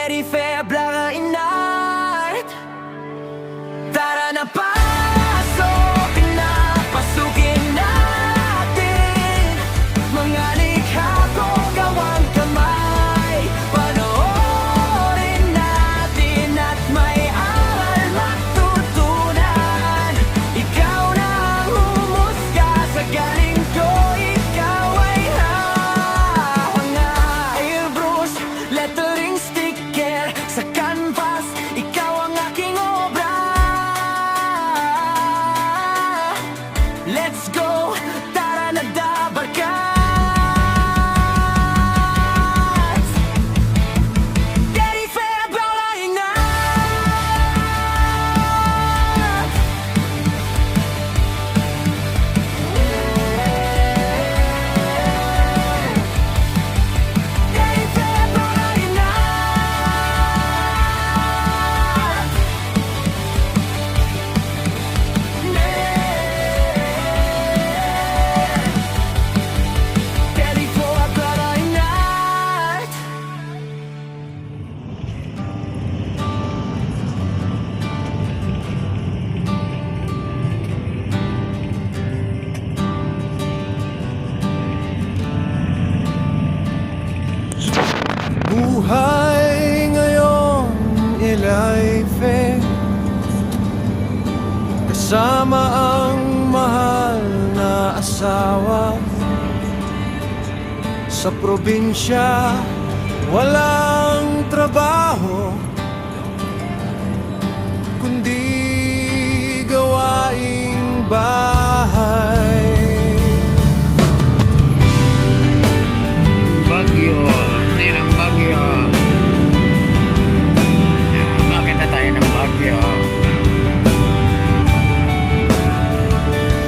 Eri febra inart. Tara na, pasok na, pasukin natin mga likha kong gawang kamay. Panoorin natin at may aral matutunan. Ikaw na ang humusga sa galing ko, ikaw ay hahanga. Airbrush, lettering, sticker sa canvas, ikaw ang aking obra. Let's go, tara na, dabarkas. Eri febra ingat. Eri febra ingat. Eri febra ingat. Buhay ngayon, Elaife, kasama ang mahal na asawa. Sa probinsya, walang trabaho, kundi gawaing bahay. Bagyo, hindi ng bagyo. Makita tayo ng bagyo.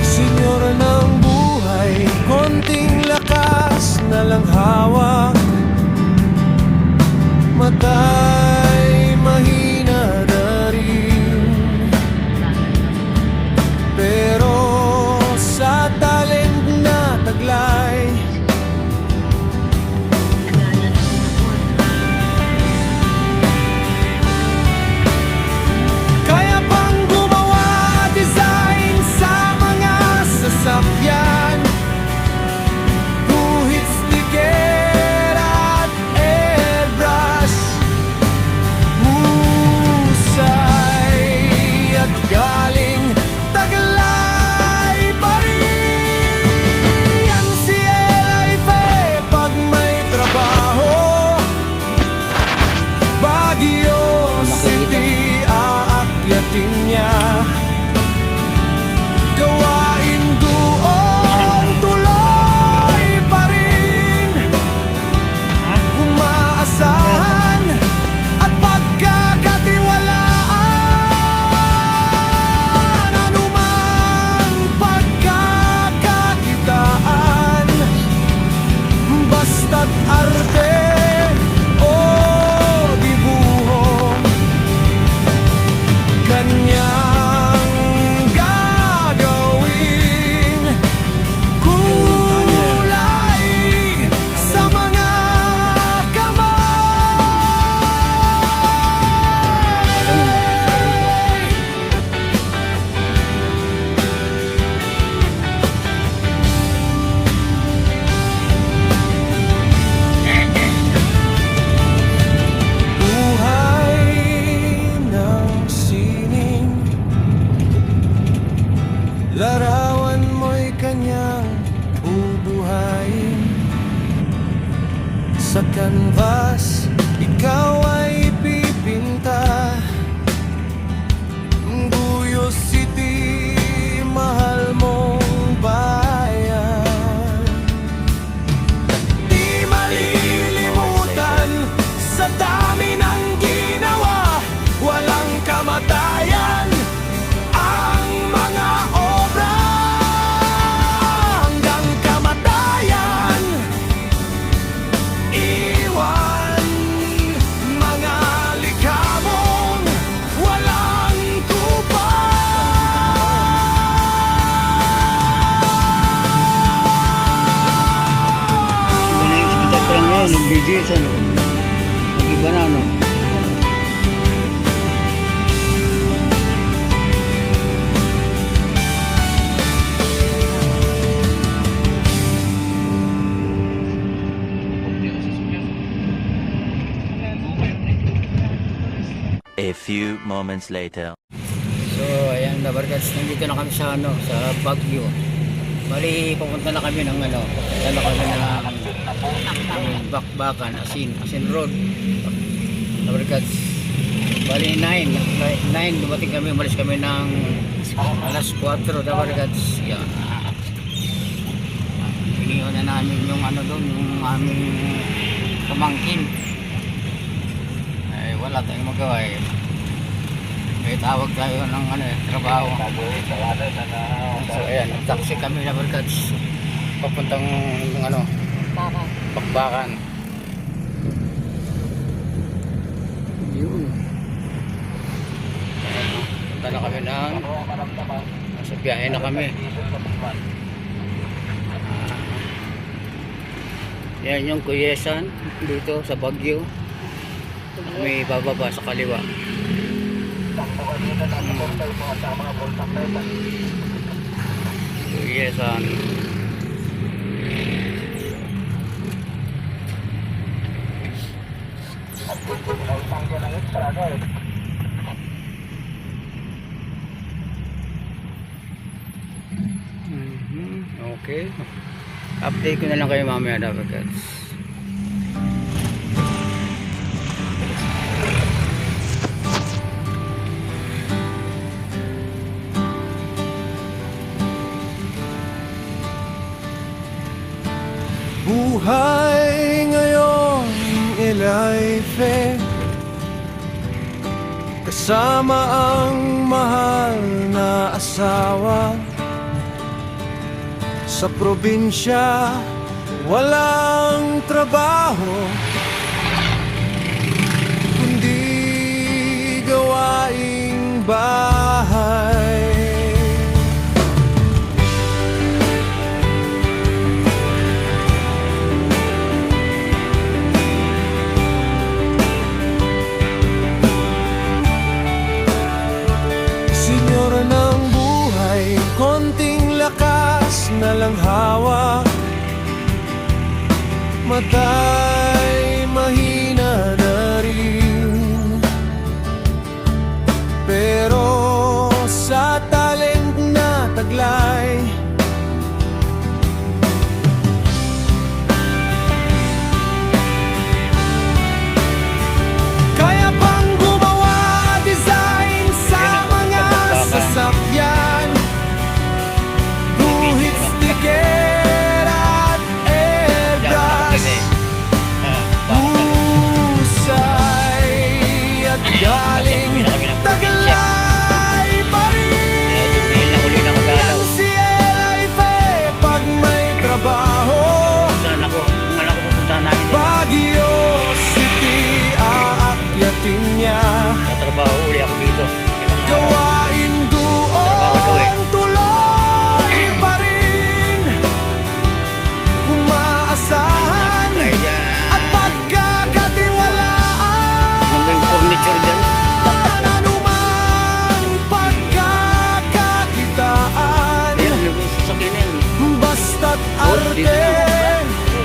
Senyor ng buhay, konting lakas na lang hawak. Mata'y mahina na rin, pero sa talent na taglay, kaya pang gumawa, design sa mga sasakyan, guhit, sticker at airbrush. Husay at galing Taglay pa rin. Yan si Elaife pag may trabaho. Baguio City aakyatin niya. Gawain doon tuloy pa rin. Umaasahan at pagkakatiwalaan. Anumang pagkakakitaan, basta't arte o dibuho, kanyang gagawin. Kulay sa mga kamay. Buhay ng sining, larawan mo'y kanyang bubuhayin. Sa canvas, ikaw ay pipinta. Buyo City, mahal mong bayan. Di malilimutan sa dami ng ginawa, walang kamatayan ang mga obra. Hanggang kamatayan, iwan mga likha mong walang Ano yung hospital pa lang ngayon, nag-BGS ano? Nag-iba na ano? A few moments later. So, ayan na barkats, nandito na kami sa ano, sa Baguio. Bali, pupunta na kami ng ano, pupunta na kami ng Bakbakan, Asin Road. Barkats. Bali 9 dumating kami, umalis kami ng alas 4 na barkats. Yan. Iniwan na namin yung ano doon, yung aming pamangkin. Ay, wala tayong magawa eh. May tawag tayo ng ano, trabaho. So ayan, taxi kami na barkats. Papuntang ano, Bakbakan. Yun. Punta na kami ng sa biyahe na kami. Yan yung Kuyesan dito sa Baguio. May bababa sa kaliwa. Kuyesan. Okay. Update ko na lang kayo mamaya dapat guys. Buhay ngayon ilaife, kasama ang mahal na asawa. Sa probinsya walang trabaho, kundi gawaing bahay. Senyor ng buhay, konting lakas na lang hawak. Mata'y mahina na rin, pero sa talent na taglay, kaya pang gumawa, design sa mga sasakyan, guhit, sticker at airbrush, husay at galing taglay pa rin. Yan si Elife pag may trabaho. Saan ako? Malaki pupunta namin. Baguio City aakyatin niya, Tatrabaho uli ako dito. gawain doon tuloy pa rin, umaasahan at pagkakatiwalaan. Hanggang furniture dyan. Anumang pagkakakitaan, Ayan, yung sasakyan na yun. basta't arte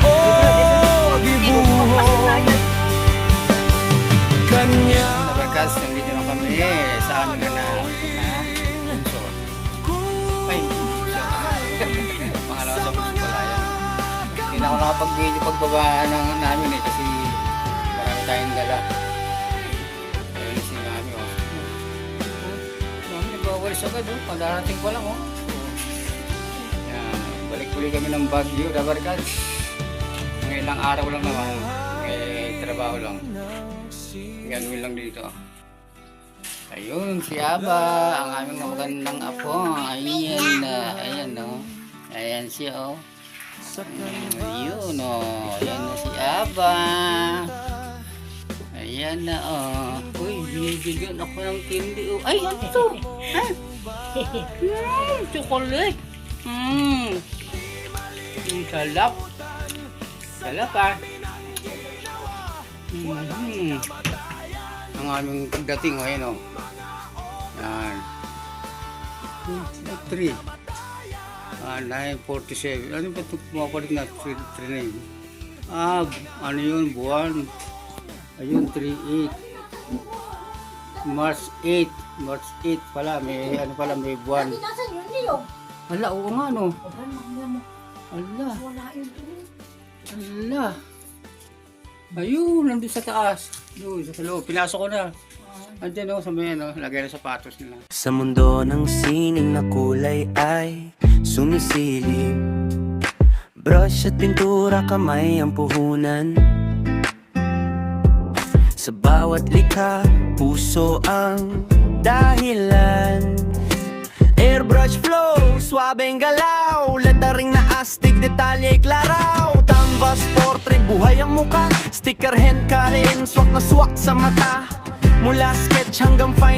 o dibuho kanya. Barkas, nandito na kami sa aming na bunso. Ay, bunso. Pangalawa sa bunso pala yan. Hindi na ako nakapag-video pagbabaan ng namin eh kasi marami tayong dala. Ayun si mami oh. Mami nagwawalis agad oh. Pagdarating pa lang oh. Yan, balik-uli kami ng Baguio, Dabarkas. Ng ilang araw lang naman. May trabaho lang. Gagawin lang dito. Ayun, si Aba, ang aming magandang apo. Ayan na, ayan no. Ayan siya oh. Ayun oh, ayan na si Aba. Ayan na oh. Uy, binibigyan ako ng candy oh. Ay, ano to? Ha? Chocolate. Salap. Salap ah. Ang aming pagdating o, ayan o. Yan. 3. 9:47. Ano ba ito pumapalit na 3 ano yun, buwan. Ayun, 3:8. March 8. March 8 pala, may ano pala, may buwan. Nasaan yun, Leo? Ala, oo nga no. Aba, mamaya mo. Ala, Wala yun tuloy. ala. Ayun, nandun sa taas. Doon, sa loob. Pinasok ko na. Andiyan o, sa may ano, lagay na sapatos nila. Sa mundo ng sining na kulay ay sumisilip. Brush at pintura, kamay ang puhunan. Sa bawat likha, puso ang dahilan. Airbrush flow, swabeng galaw, lettering na astig, detalye klaraw. Canvas portrait, buhay ang muka, sticker hand, color swak na swak sa mata. Mula sketch hanggang final